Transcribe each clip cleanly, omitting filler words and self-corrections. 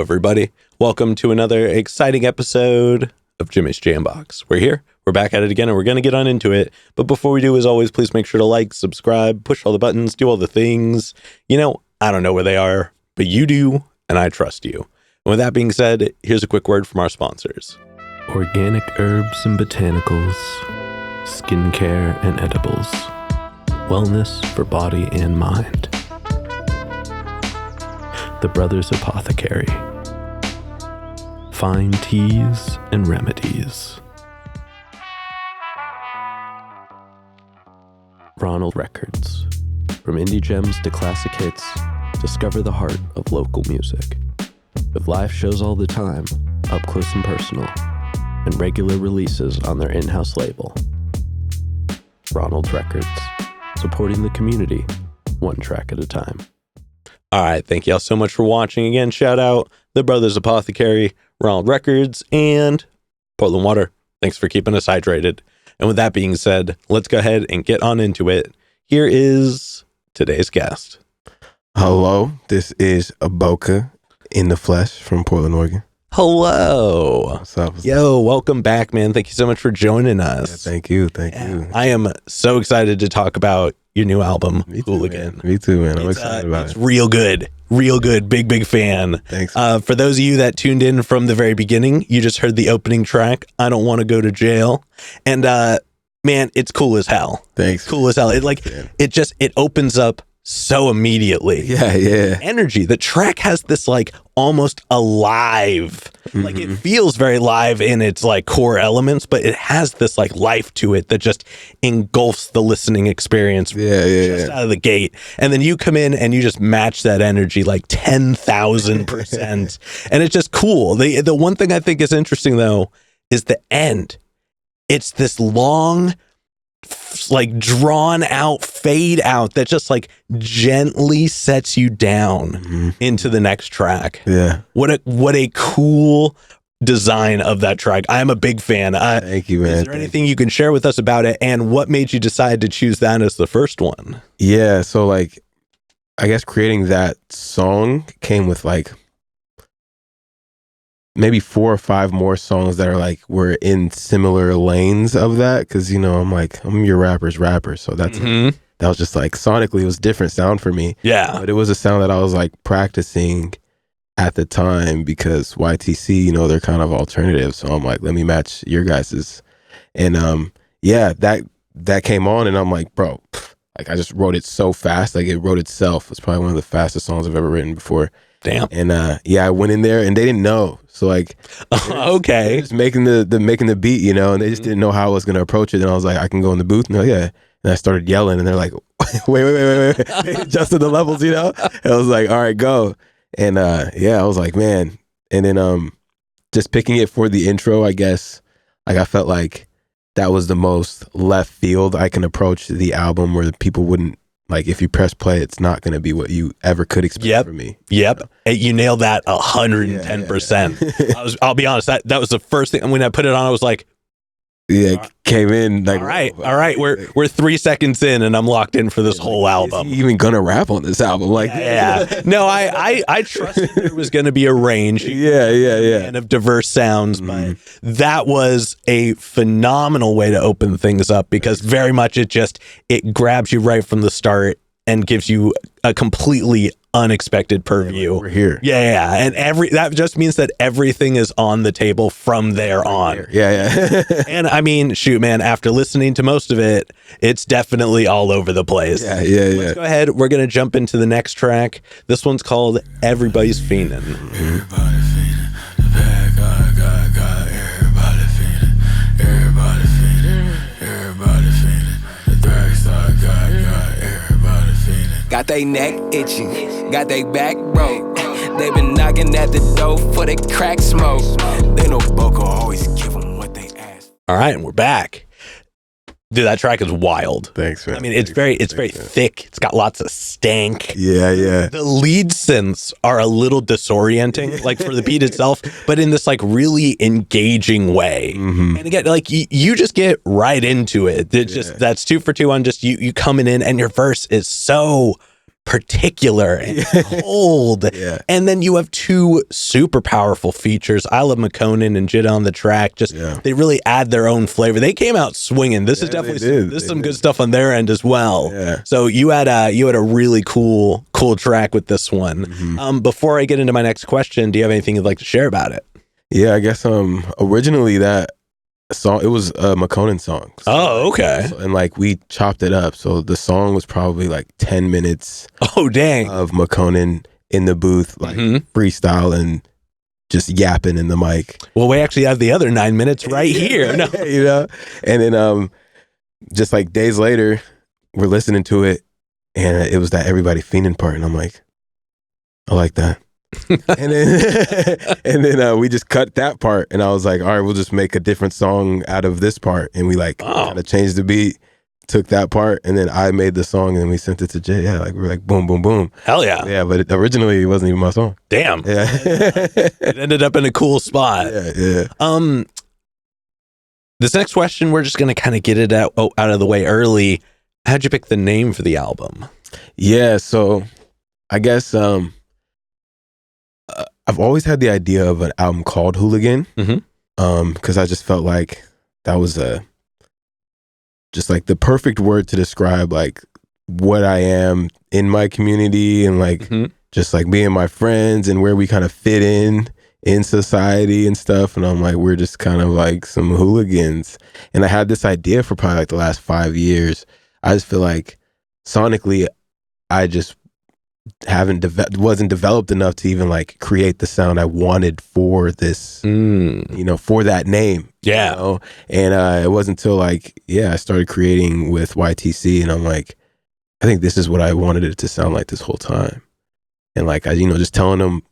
everybody. Welcome to another exciting episode of Jimmy's Jambox. We're here. We're back at it again, and we're going to get on into it. But before we do, as always, please make sure to like, subscribe, push all the buttons, do all the things. You know, I don't know where they are, but you do, and I trust you. And with that being said, here's a quick word from our sponsors. Organic herbs and botanicals, skincare and edibles, wellness for body and mind. The Brothers Apothecary. Fine teas and remedies. Ronald Records. From indie gems to classic hits, discover the heart of local music. With live shows all the time, up close and personal, and regular releases on their in-house label. Ronald Records. Supporting the community, one track at a time. All right, thank y'all so much for watching. Again, shout out The Brothers Apothecary, Ronald Records, and Portland Water. Thanks for keeping us hydrated. And with that being said, let's go ahead and get on into it. Here is today's guest. Hello, this is Bocha in the flesh from Portland, Oregon. Hello. What's up? Yo, welcome back, man. Thank you so much for joining us. Yeah, thank you. I am so excited to talk about your new album, Hooligan. Me too, man. I'm excited about it. It's real good. Big fan. Thanks. For those of you that tuned in from the very beginning, you just heard the opening track, I Don't Want to Go to Jail. And man, it's cool as hell. Thanks. Cool as hell. It opens up so immediately. Yeah. Energy. The track has this like almost alive, like it feels very live in its like core elements, but it has this like life to it that just engulfs the listening experience just out of the gate. And then you come in and you just match that energy like 10,000%. And it's just cool. The one thing I think is interesting though is the end. It's this long, like drawn out fade out that just like gently sets you down into the next track. Yeah. What a cool design of that track. I am a big fan. Thank you, man. Is there anything you can share with us about it, and what made you decide to choose that as the first one? Yeah, so like I guess creating that song came with like maybe 4 or 5 more songs that are like were in similar lanes of that, because you know I'm your rapper's rapper, so that's that was just like sonically it was different sound for me. Yeah, but it was a sound that I was like practicing at the time because YTC, you know, they're kind of alternative, so I'm like, let me match your guys's. And yeah, that came on and I'm like, bro, like I just wrote it so fast, like it wrote itself. It's probably one of the fastest songs I've ever written before. Damn. And yeah, I went in there and they didn't know. So like, okay, just making the beat, you know, and they just didn't know how I was gonna approach it. And I was like, I can go in the booth. No, yeah. And I started yelling, and they're like, wait, adjusted the levels, you know. And I was like, all right, go. And yeah, I was like, man. And then just picking it for the intro, I guess, like I felt like that was the most left field I can approach the album, where the people wouldn't. Like if you press play, it's not going to be what you ever could expect from me. Yep. You nailed that 110%. Yeah. I'll be honest, that was the first thing. When I put it on, I was like, yeah, came in like, all right. We're 3 seconds in and I'm locked in for this whole album. Is he even gonna rap on this album? Like, yeah. No, I trusted there was going to be a range. Yeah. And of diverse sounds, but that was a phenomenal way to open things up, because very much it grabs you right from the start and gives you a completely unexpected purview. We're here. Yeah. And that just means that everything is on the table from there on. Yeah. And I mean, shoot, man, after listening to most of it, it's definitely all over the place. Yeah. Let's go ahead. We're going to jump into the next track. This one's called Everybody's Fiendin'. Everybody fiendin'. The bad got everybody fiendin'. Everybody fiendin'. Everybody fiendin'. The dark side got everybody fiendin'. Got they neck itching, got they back broke. They been knocking at the door for the crack smoke. They know Bocha always give them what they ask. All right, and we're back. Dude, that track is wild. Thanks, man. I mean, it's very thick. It's got lots of stank. Yeah. The lead synths are a little disorienting, like for the beat itself, but in this like really engaging way. And again, like you just get right into it. It's just that's 2 for 2 on just you coming in, and your verse is so particular and cold. Yeah. And then you have two super powerful features. I Love McConan and Jid on the track. Just they really add their own flavor. They came out swinging. This is definitely some good stuff on their end as well. Yeah. So you had a really cool track with this one. Before I get into my next question, do you have anything you'd like to share about it? Yeah, I guess originally that song, it was a McConan song. So, Oh, okay. and like we chopped it up. So the song was probably like 10 minutes Oh, dang. of McConan in the booth, like freestyle and just yapping in the mic. Well, we actually have the other 9 minutes right here. No. You know? And then just like days later, we're listening to it and it was that Everybody Fiending part. And I'm like, I like that. and then we just cut that part and I was like, all right, we'll just make a different song out of this part. And we like kind of changed the beat, took that part, and then I made the song and we sent it to Jay. Yeah, like we're like boom, boom, boom. Hell yeah. Yeah, but originally it wasn't even my song. Damn. Yeah. It ended up in a cool spot. Yeah. This next question, we're just gonna kind of get it out of the way early. How'd you pick the name for the album? Yeah, so I guess I've always had the idea of an album called Hooligan, because I just felt like that was just like the perfect word to describe like what I am in my community and like just like me and my friends and where we kind of fit in society and stuff. And I'm like, we're just kind of like some hooligans. And I had this idea for probably like the last 5 years. I just feel like sonically, I just wasn't developed enough to even like create the sound I wanted for this, for that name. Yeah. You know? And it wasn't until like, I started creating with YTC and I'm like, I think this is what I wanted it to sound like this whole time. And like, I, just telling them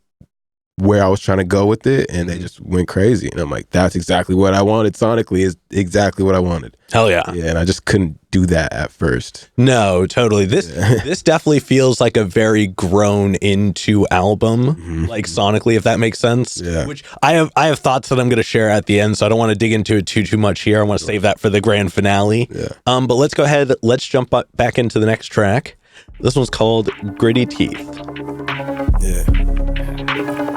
where I was trying to go with it and they just went crazy. And I'm like, that's exactly what I wanted sonically, is exactly what I wanted. Hell yeah. Yeah, and I just couldn't do that at first. No, totally. This definitely feels like a very grown into album, like sonically, if that makes sense. Yeah. Which I have thoughts that I'm going to share at the end, so I don't want to dig into it too much here. I want to save that for the grand finale. Yeah. But let's go ahead. Let's jump back into the next track. This one's called Gritty Teeth. Yeah.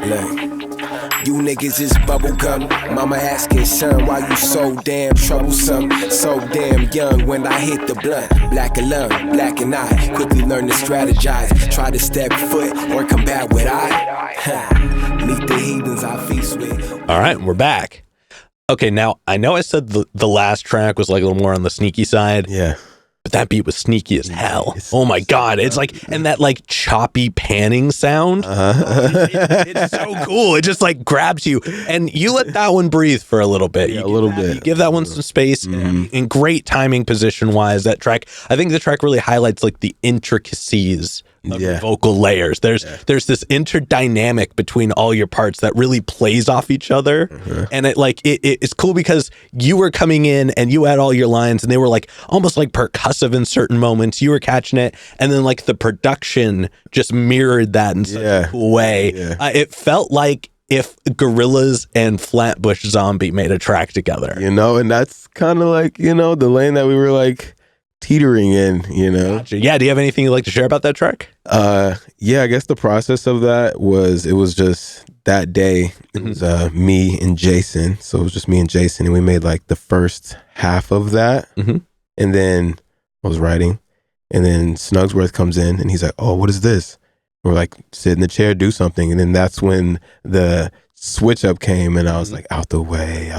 Like, you niggas is bubblegum. Mama asking, son, why you so damn troublesome? So damn young when I hit the blunt. Black and lung, black and I quickly learn to strategize. Try to step foot or combat with I. Meet the heathens I feast with. All right, we're back. Okay, now I know I said the last track was like a little more on the sneaky side. Yeah. But that beat was sneaky as hell. Oh my God. It's like, and that like choppy panning sound. It's so cool. It just like grabs you. And you let that one breathe for a little bit. Yeah, a little bit. You give that one some space. And great timing position wise. That track, I think the track really highlights like the intricacies of your vocal layers. There's this interdynamic between all your parts that really plays off each other. And it's cool because you were coming in and you had all your lines and they were like almost like percussive in certain moments. You were catching it, and then like the production just mirrored that in such a cool way. It felt like if Gorillaz and Flatbush Zombie made a track together. And that's kind of like, the lane that we were like teetering in, Gotcha. Yeah, do you have anything you'd like to share about that track? Yeah, I guess the process of that was just that day. It was me and Jason. So it was just me and Jason, and we made like the first half of that. And then I was writing, and then Snugsworth comes in and he's like, oh, what is this? We're like, sit in the chair, do something. And then that's when the switch up came, and I was like, out the way.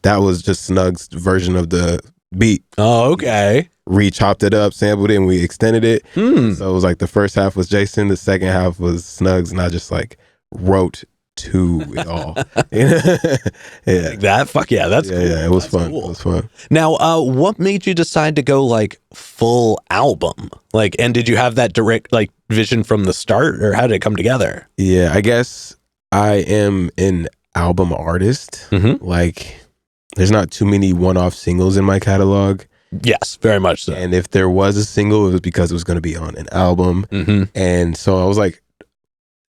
That was just Snug's version of the beat. Oh, okay. Re-chopped it up, sampled it, and we extended it. So it was like the first half was Jason, the second half was Snugs, and I just like wrote to it all. Like that? Fuck yeah, that's cool. Yeah, it was fun. Cool. It was fun. Now, what made you decide to go like full album? Like, and did you have that direct like vision from the start, or how did it come together? Yeah, I guess I am an album artist. Like, there's not too many one-off singles in my catalog. Yes, very much so. And if there was a single, it was because it was going to be on an album. And so I was like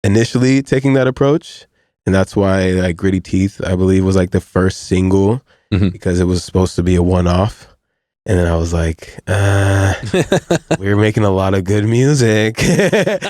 initially taking that approach. And that's why like Gritty Teeth, I believe, was like the first single because it was supposed to be a one-off. And then I was like, we're making a lot of good music. And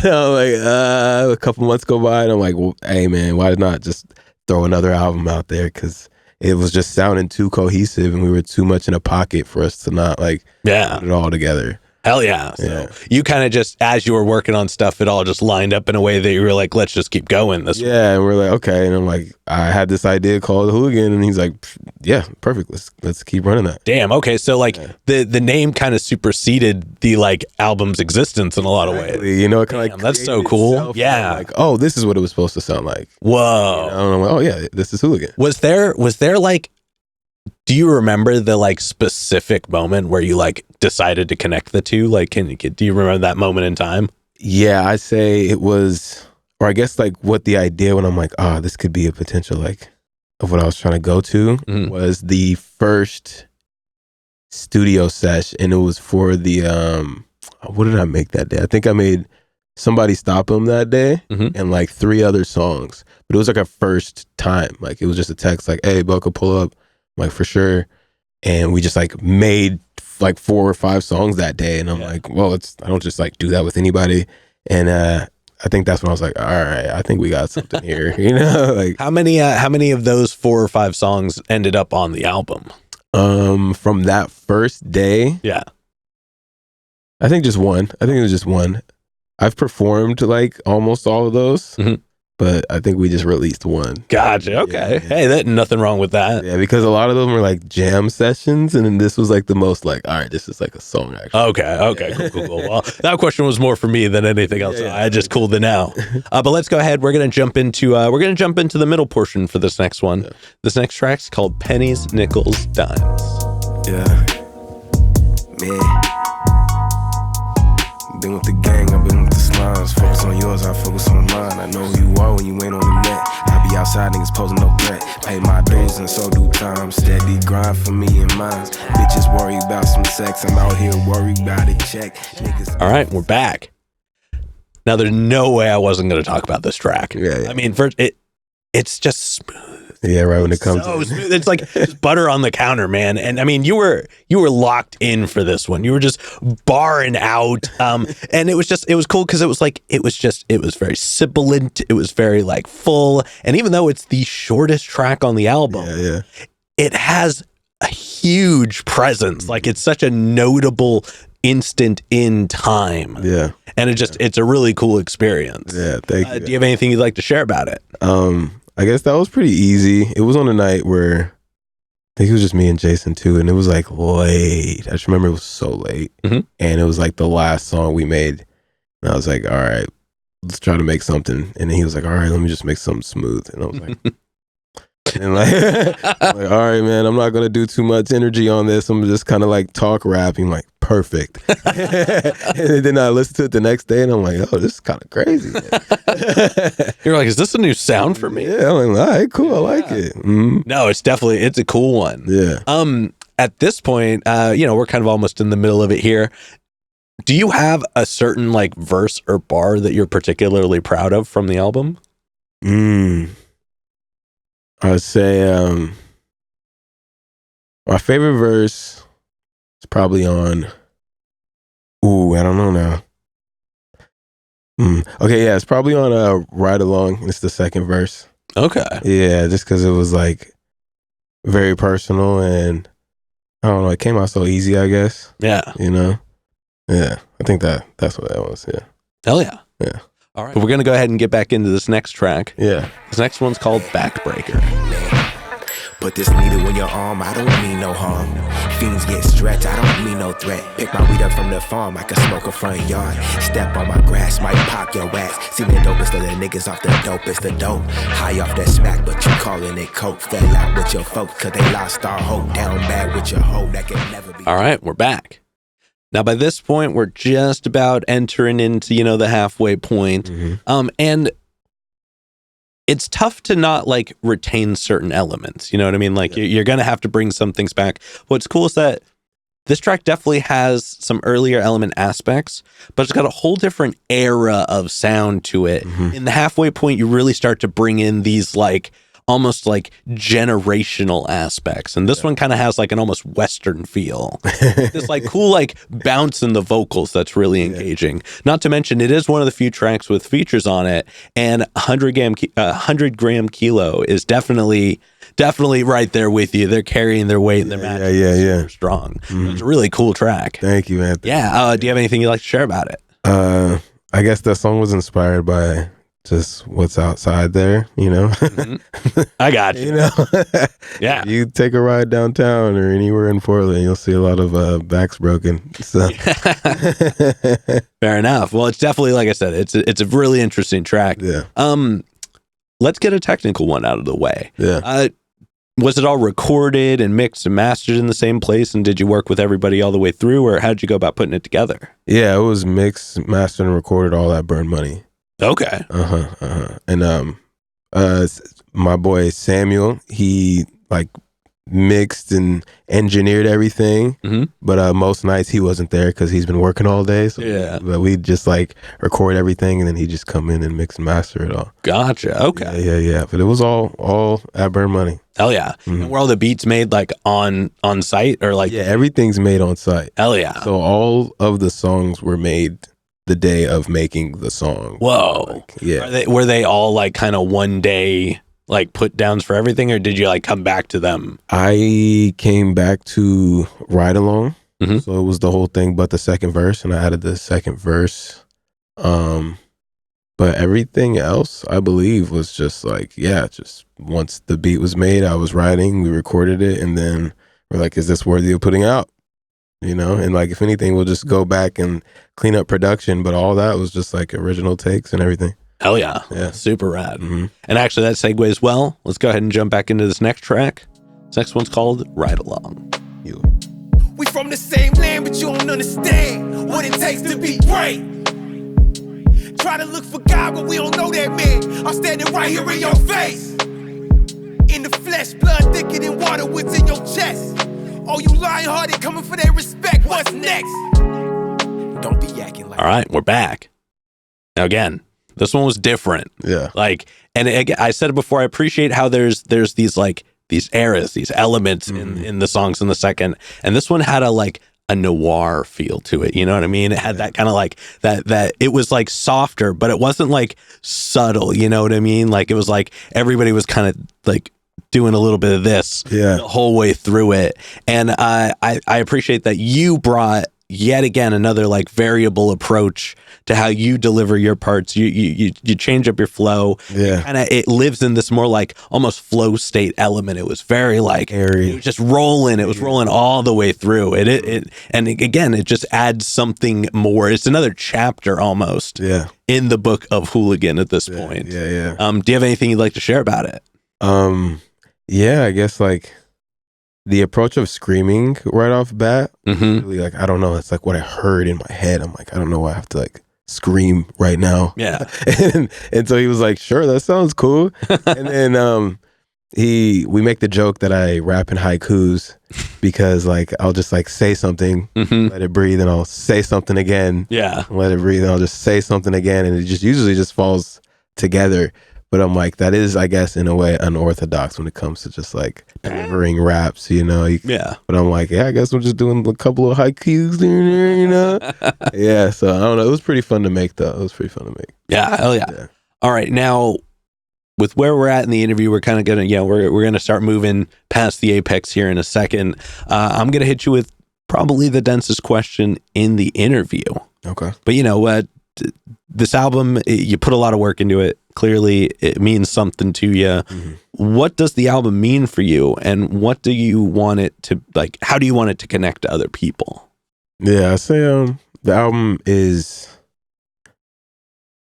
I'm like, a couple months go by, and I'm like, well, hey, man, why not just throw another album out there? Because it was just sounding too cohesive, and we were too much in a pocket for us to not, like, put it all together. Hell yeah. So you kind of just, as you were working on stuff, it all just lined up in a way that you were like, let's just keep going this way. Yeah, and we're like, okay. And I'm like, I had this idea called Hooligan, and he's like, yeah, perfect. Let's keep running that. Damn. Okay. So like the name kind of superseded the like album's existence in a lot of ways. You know, it kind of like that's so cool. Yeah. Like, oh, this is what it was supposed to sound like. Whoa. You know? And I'm like, oh yeah, this is Hooligan. Was there like, do you remember the like specific moment where you like decided to connect the two? Like, do you remember that moment in time? Yeah, I'd say it was, or I guess like what the idea when I'm like, oh, this could be a potential like of what I was trying to go to was the first studio sesh, and it was for the what did I make that day? I think I made Somebody Stop Him that day and like 3 other songs, but it was like our first time. Like it was just a text like, hey, Bocha, pull up. I'm like, for sure. And we just like made like 4 or 5 songs that day, and I'm like, well, I don't just like do that with anybody. And I think that's when I was like, all right, I think we got something here. You know, like how many of those 4 or 5 songs ended up on the album? From that first day, I think just one. I think it was just one. I've performed like almost all of those, but I think we just released one. Gotcha. Okay. Hey, nothing wrong with that. Yeah, because a lot of them were like jam sessions, and then this was like the most like, all right, this is like a song actually. Okay. Cool. Well, that question was more for me than anything else. I just cooled it out. But let's go ahead. We're gonna jump into the middle portion for this next one. This next track's called Pennies, Nickels, Dimes. Yeah, man. Been with the gang, I've been with the slimes. Focus on yours, I focus on mine. I know who you are when you ain't on the net. I be outside, niggas posing no threat. Pay my bills and so do time. Steady grind for me and mine. Bitches worry about some sex. I'm out here worried about a check. Niggas. All right, we're back. Now, there's no way I wasn't going to talk about this track. Yeah. I mean, it's just smooth. Yeah, right when it comes so smooth. It's like just butter on the counter, man. And I mean, you were locked in for this one. You were just barring out. And it was cool because it was very sibilant. It was very like full. And even though it's the shortest track on the album, it has a huge presence. Like it's such a notable instant in time. Yeah. And it's a really cool experience. Yeah, thank you. Do you have anything you'd like to share about it? I guess that was pretty easy. It was on a night where I think it was just me and Jason too, and it was like late. I just remember it was so late, and it was like the last song we made. And I was like, all right, let's try to make something. And then he was like, all right, let me just make something smooth. And I was like, and like, I'm like, all right, man, I'm not gonna do too much energy on this. I'm just kind of like talk rapping, like perfect. And then I listened to it the next day, and I'm like, oh, this is kind of crazy. You're like, is this a new sound for me? Yeah, I'm like, all right, cool, I like it. No, it's a cool one. Yeah. At this point, we're kind of almost in the middle of it here. Do you have a certain like verse or bar that you're particularly proud of from the album? I would say my favorite verse is probably on. I don't know now. Okay, yeah, it's probably on Ride Along. It's the second verse. Okay. Yeah, just because it was like very personal, and I don't know, it came out so easy, I guess. Yeah. You know? Yeah, I think that's what that was, yeah. Hell yeah. Yeah. All right. But we're going to go ahead and get back into this next track. Yeah. This next one's called Backbreaker. Put this needle in your arm, I don't mean no harm. Fiends get stretched, I don't mean no threat. Pick my weed up from the farm, I can smoke a front yard. Step on my grass, might pop your ass. See the dopest of the niggas off the dopest, the dope. High off that smack, but you calling it coke. Fell out with your folks, cause they lost our hope. Down bad with your hoe, that can never be. All right, we're back. Now, by this point, we're just about entering into, the halfway point. And it's tough to not like retain certain elements. You know what I mean? Like you're going to have to bring some things back. What's cool is that this track definitely has some earlier element aspects, but it's got a whole different era of sound to it. In the halfway point, you really start to bring in these like almost like generational aspects, and this one kind of has like an almost Western feel. This like cool like bounce in the vocals that's really engaging. Not to mention, it is one of the few tracks with features on it, and 100 gram kilo is definitely right there with you. They're carrying their weight and their match super strong. It's a really cool track. Thank you, man. Do you have anything you'd like to share about it? I guess that song was inspired by just what's outside there, you know. I got you. You know, Yeah. You take a ride downtown or anywhere in Portland, you'll see a lot of backs broken. So Fair enough. Well, it's definitely, like I said, it's a really interesting track. yeah, Let's get a technical one out of the way. yeah. Was it all recorded and mixed and mastered in the same place? And did you work with everybody all the way through, or how did you go about putting it together? Yeah, it was mixed, mastered, and recorded all at Burn Money. Okay. And my boy Samuel, he like mixed and engineered everything. But most nights he wasn't there because he's been working all day. So but we just like record everything, and then he just come in and mix and master it all. Gotcha. Okay. Yeah. But it was all at Burn Money. Hell yeah. And were all the beats made like on site, or like? Yeah, everything's made on site. Hell yeah. So all of the songs were made the day of making the song. Whoa. Like, yeah. Were they all like kind of one day like put downs for everything, or did you like come back to them? I came back to Ride Along. So it was the whole thing but the second verse, and I added the second verse. But everything else, I believe, was just like, just once the beat was made, I was writing, we recorded it, and then we're like, is this worthy of putting out? You know, and like, if anything, we'll just go back and clean up production, but all that was just like original takes and everything. Hell yeah. Super rad. And actually that segues well. Let's go ahead and jump back into this next track. This next one's called Ride Along. We from the same land, but you don't understand what it takes to be great. Try to look for God, but we don't know that man. I'm standing right here in your face. In the flesh, blood thicker than water, what's in your chest? Oh, you lion-hearted coming for their respect. What's next? Don't be acting like. All right, we're back. Now again, this one was different. Yeah. Like, and again, I said it before, I appreciate how there's these like these eras, these elements in the songs in the second. And this one had a noir feel to it. You know what I mean? It had that kind of like that it was like softer, but it wasn't like subtle. You know what I mean? Like it was like everybody was kind of like doing a little bit of this the whole way through it. And I appreciate that you brought yet again another like variable approach to how you deliver your parts. You change up your flow. It lives in this more like almost flow state element. It was very like airy. It was just rolling. It was rolling all the way through. It just adds something more. It's another chapter almost in the book of Hooligan at this point. Do you have anything you'd like to share about it? I guess like the approach of screaming right off bat, really, like, I don't know, it's like what I heard in my head. I'm like, I don't know why I have to like scream right now. Yeah. and so he was like, sure, that sounds cool. And then we make the joke that I rap in haikus because like I'll just like say something, let it breathe, and I'll say something again. Let it breathe, and I'll just say something again, and it just usually just falls together. But I'm like, that is, I guess, in a way, unorthodox when it comes to just like delivering raps, you know? But I'm like, I guess I'm just doing a couple of haikus there, you know? So I don't know. It was pretty fun to make, though. It was pretty fun to make. Yeah, hell yeah. All right, now, with where we're at in the interview, we're kind of going to, we're going to start moving past the apex here in a second. I'm going to hit you with probably the densest question in the interview. Okay. But you know what? This album, you put a lot of work into it. Clearly, it means something to you. What does the album mean for you, and what do you want it to like? How do you want it to connect to other people? I say the album is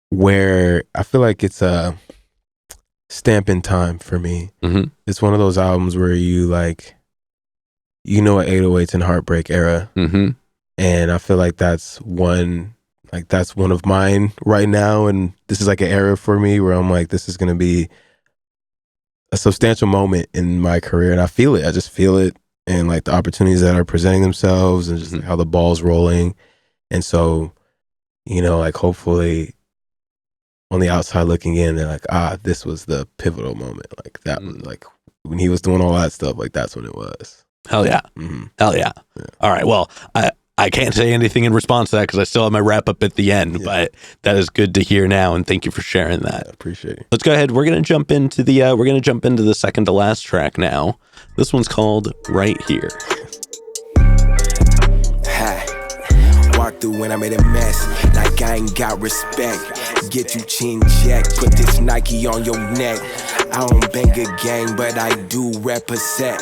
where I feel like it's a stamp in time for me. It's one of those albums where you like, you know, an 808s and Heartbreak era, and I feel like that's one of mine right now, and this is like an era for me where I'm like, this is going to be a substantial moment in my career, and I feel it. I just feel it, and like the opportunities that are presenting themselves, and just like how the ball's rolling. And so, you know, like hopefully on the outside looking in, they're like, this was the pivotal moment. Like that was like when he was doing all that stuff, like that's when it was. Hell yeah. Hell yeah. All right. Well, I can't say anything in response to that because I still have my wrap up at the end, but that is good to hear now, and thank you for sharing that. I appreciate it. Let's go ahead. We're gonna jump into the second to last track now. This one's called Right Here. Walk through when I made a mess, like I ain't got respect. Get you chin jack, put this Nike on your neck. I don't bang a gang, but I do represent.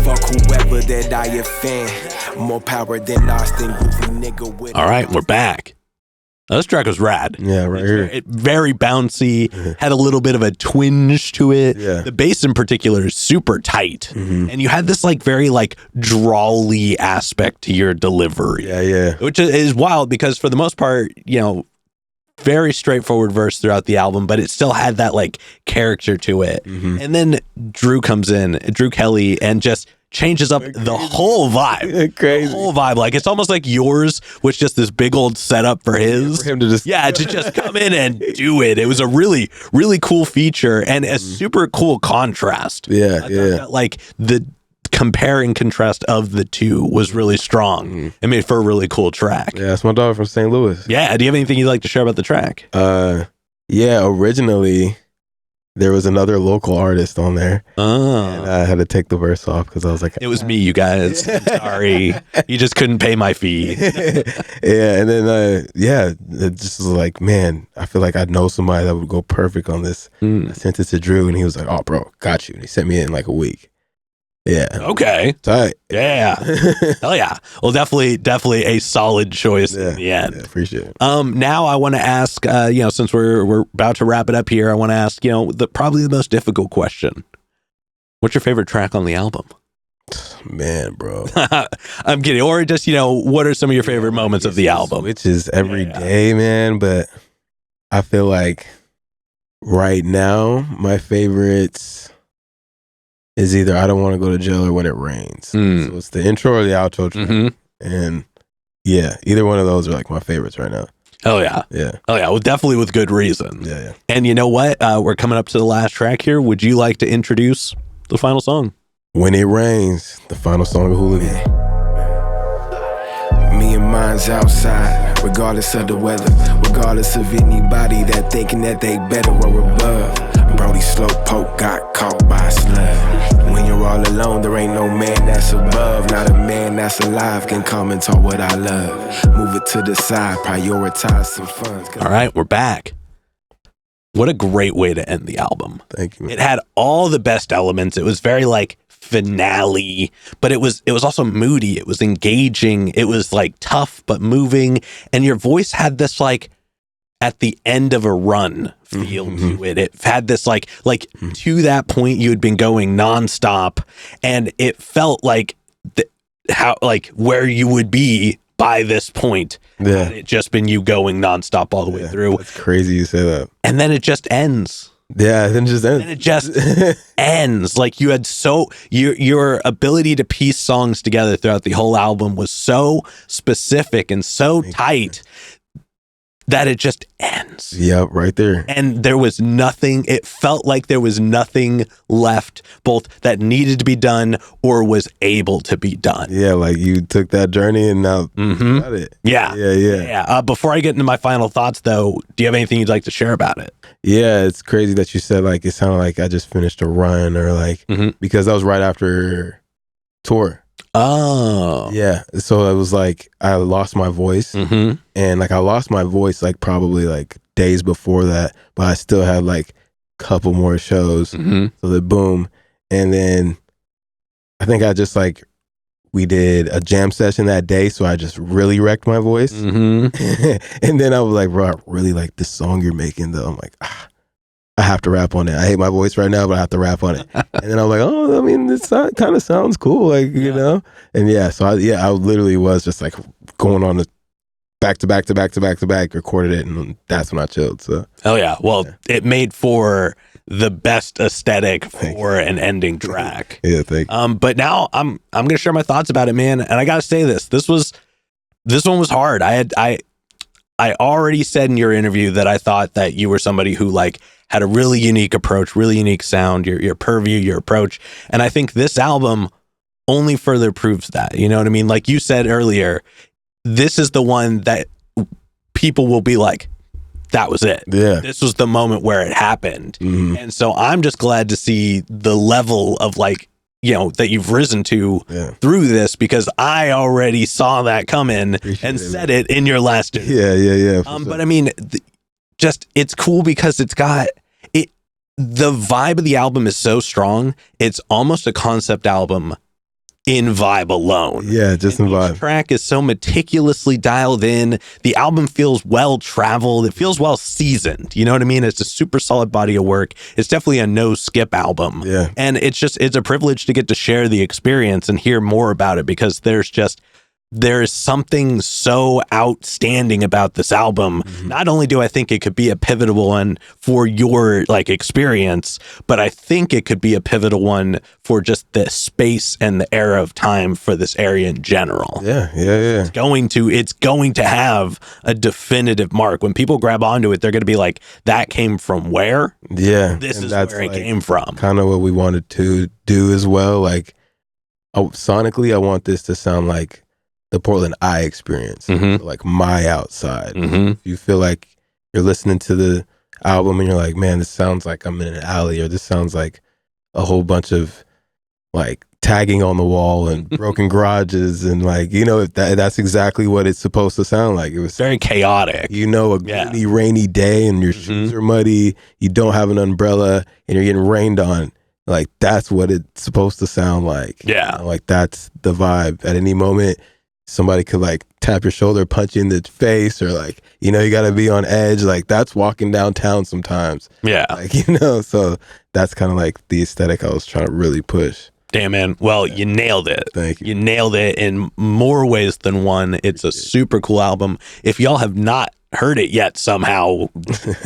Fuck whoever that I offend. More power than Austin, goofy nigga with. All right, we're back. Now, this track was rad. Yeah, right here. It very bouncy, had a little bit of a twinge to it. Yeah. The bass in particular is super tight. And you had this like very like drawly aspect to your delivery. Yeah. Which is wild because for the most part, you know, very straightforward verse throughout the album, but it still had that like character to it. And then Drew Kelly, and just changes up the whole vibe. Crazy. The whole vibe. Like it's almost like yours was just this big old setup for his. For him to just come in and do it. It was a really, really cool feature and a super cool contrast. Yeah. That, like the compare and contrast of the two was really strong. It made for a really cool track. Yeah, it's my daughter from St. Louis. Yeah. Do you have anything you'd like to share about the track? Yeah, originally there was another local artist on there. And I had to take the verse off because I was like, it was me, you guys. I'm sorry. You just couldn't pay my fee. Yeah, and then it just was like, man, I feel like I know somebody that would go perfect on this. I sent it to Drew, and he was like, "Oh, bro, got you." And he sent me it in like a week. Yeah. Okay. Tight. Yeah. Hell yeah. Well, definitely a solid choice in the end. Yeah, appreciate it. Now I want to ask, since we're about to wrap it up here, I want to ask, probably the most difficult question. What's your favorite track on the album? Man, bro. I'm kidding. Or just, what are some of your favorite moments of the album? Which is every day, man. But I feel like right now, my favorites is either I Don't Want to Go to Jail or When It Rains. So it's the intro or the outro track. And yeah, either one of those are like my favorites right now. Oh yeah. Yeah. Oh yeah. Well, definitely with good reason. Yeah. And you know what? We're coming up to the last track here. Would you like to introduce the final song? When It Rains, the final song of Hooligan. Me and mine's outside, regardless of the weather, regardless of anybody that thinking that they better or above. Brody Slowpoke got caught by a slug. When you're all alone, there ain't no man that's above. Not a man that's alive can comment on what I love. Move it to the side, prioritize some funds. All right, we're back. What a great way to end the album. Thank you, man. It had all the best elements. It was very like finale, but it was also moody. It was engaging. It was like tough but moving. And your voice had this like at the end of a run feel to it. It had this like to that point you had been going nonstop, and it felt like where you would be by this point. Yeah. Had it just been you going nonstop all the way through. That's crazy you say that. And then it just ends. Yeah, then it just ends. And it just ends. Like you had your ability to piece songs together throughout the whole album was so specific and so tight that it just ends. Yep, right there. And there was nothing, it felt like there was nothing left, both that needed to be done or was able to be done. Yeah, like you took that journey and now you got it. Yeah. Before I get into my final thoughts, though, do you have anything you'd like to share about it? Yeah, it's crazy that you said like it sounded like I just finished a run or like because that was right after tour. Oh. Yeah. So it was like I lost my voice and like I lost my voice like probably like days before that, but I still had like a couple more shows. So the boom. And then I think I just like we did a jam session that day, so I just really wrecked my voice. And then I was like, bro, I really like this song you're making though. I'm like, I have to rap on it. I hate my voice right now, but I have to rap on it. And then I'm like, oh, I mean, this kind of sounds cool, like, you know? And so I literally was just like going on the back to back, recorded it, and that's when I chilled. So. Oh yeah. Well, it made for the best aesthetic for an ending track. Yeah, thank you. But now I'm gonna share my thoughts about it, man. And I gotta say this one was hard. I I already said in your interview that I thought that you were somebody who like had a really unique approach, really unique sound, your purview, your approach. And I think this album only further proves that. You know what I mean? Like you said earlier, this is the one that people will be like, that was it. Yeah. This was the moment where it happened. Mhm. And so I'm just glad to see the level of like, you know, that you've risen to through this, because I already saw that come in and said it in your last interview. Yeah. But I mean, just it's cool because it's got it. The vibe of the album is so strong. It's almost a concept album in vibe alone. Yeah, just in vibe. Each track is so meticulously dialed in. The album feels well traveled. It feels well seasoned. You know what I mean? It's a super solid body of work. It's definitely a no skip album. Yeah. And it's a privilege to get to share the experience and hear more about it, because there is something so outstanding about this album. Not only do I think it could be a pivotal one for your like experience, but I think it could be a pivotal one for just the space and the era of time for this area in general. Yeah. It's going to have a definitive mark. When people grab onto it, they're going to be like, that came from where? Yeah. This and is that's where it like came from. Kind of what we wanted to do as well. Like, sonically, I want this to sound like the Portland Eye experience, like my outside. If you feel like you're listening to the album and you're like, man, this sounds like I'm in an alley, or this sounds like a whole bunch of like tagging on the wall and broken garages, and like, you know, that's exactly what it's supposed to sound like. It was very chaotic. You know, a gloomy, rainy day, and your shoes are muddy, you don't have an umbrella, and you're getting rained on. Like, that's what it's supposed to sound like. Yeah. You know, like, that's the vibe. At any moment, somebody could like tap your shoulder, punch you in the face, or like, you know, you got to be on edge. Like, that's walking downtown sometimes. Yeah. Like, you know, so that's kind of like the aesthetic I was trying to really push. Damn, man. Well, you nailed it. Thank you. You nailed it in more ways than one. It's a super cool album. If y'all have not heard it yet somehow,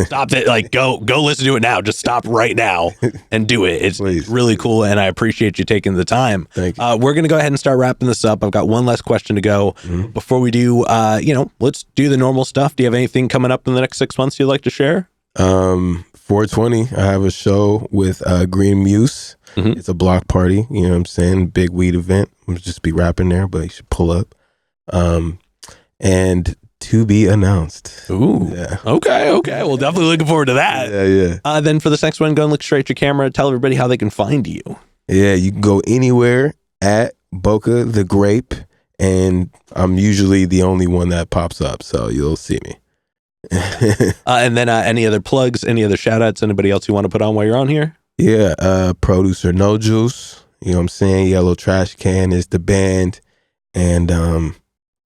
stop it. Like, go listen to it now. Just stop right now and do it. It's really cool, and I appreciate you taking the time. Thank you. We're going to go ahead and start wrapping this up. I've got one last question to go. Before we do, let's do the normal stuff. Do you have anything coming up in the next 6 months you'd like to share? 420, I have a show with Green Muse. It's a block party, you know what I'm saying? Big weed event. We'll just be rapping there, but you should pull up. And to be announced. Ooh. Yeah. Okay. Well, definitely looking forward to that. Yeah. Then for this next one, go and look straight at your camera. Tell everybody how they can find you. Yeah, you can go anywhere at Bocha the Grape, and I'm usually the only one that pops up, so you'll see me. And then any other plugs, any other shout outs, anybody else you want to put on while you're on here? Yeah, producer No Juice, you know what I'm saying? Yellow Trash Can is the band, and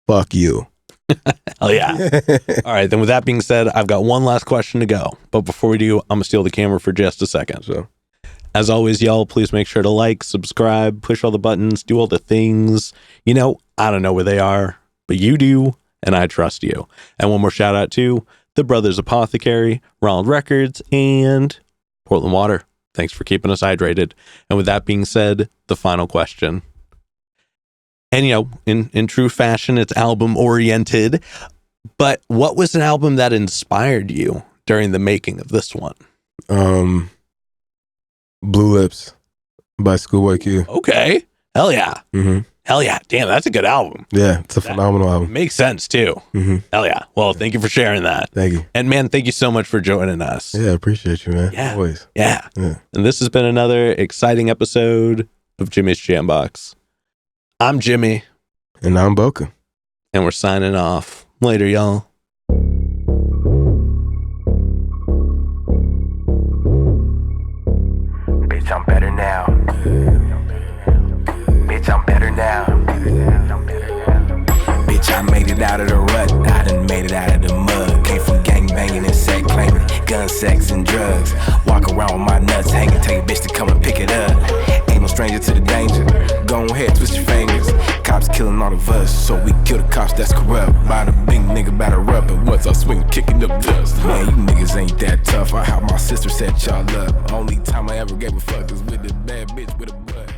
fuck you. Oh yeah. All right, then with that being said, I've got one last question to go. But before we do, I'm gonna steal the camera for just a second. So, as always, y'all, please make sure to like, subscribe, push all the buttons, do all the things. You know, I don't know where they are, but you do, and I trust you. And one more shout out to the Brothers Apothecary, Ronald Records, and Portland Water. Thanks for keeping us hydrated. And with that being said, the final question. And, you know, in true fashion, it's album oriented. But what was an album that inspired you during the making of this one? Blue Lips by Schoolboy Q. Okay. Hell yeah. Hell yeah. Damn, that's a good album. Yeah, it's a phenomenal album. Makes sense, too. Hell yeah. Well, thank you for sharing that. Thank you. And, man, thank you so much for joining us. Yeah, I appreciate you, man. Yeah. Always. Yeah. And this has been another exciting episode of Jimmy's Jambox. I'm Jimmy. And I'm Bocha. And we're signing off. Later, y'all. Bitch, I'm better now. Bitch, I'm better now. Bitch, I made it out of the rut. I done made it out of the mud. Came from gang banging and sack claiming, gun, sex, and drugs. Walk around with my nuts hanging, tell your bitch to come and pick it up. Ain't no stranger to the danger. Go ahead, twist your fingers. Cops killing all of us, so we kill the cops that's corrupt. By the big nigga batter up, and once I swing, kicking up dust. Man, you niggas ain't that tough. I how my sister set y'all up. Only time I ever gave a fuck is with the bad bitch with a butt.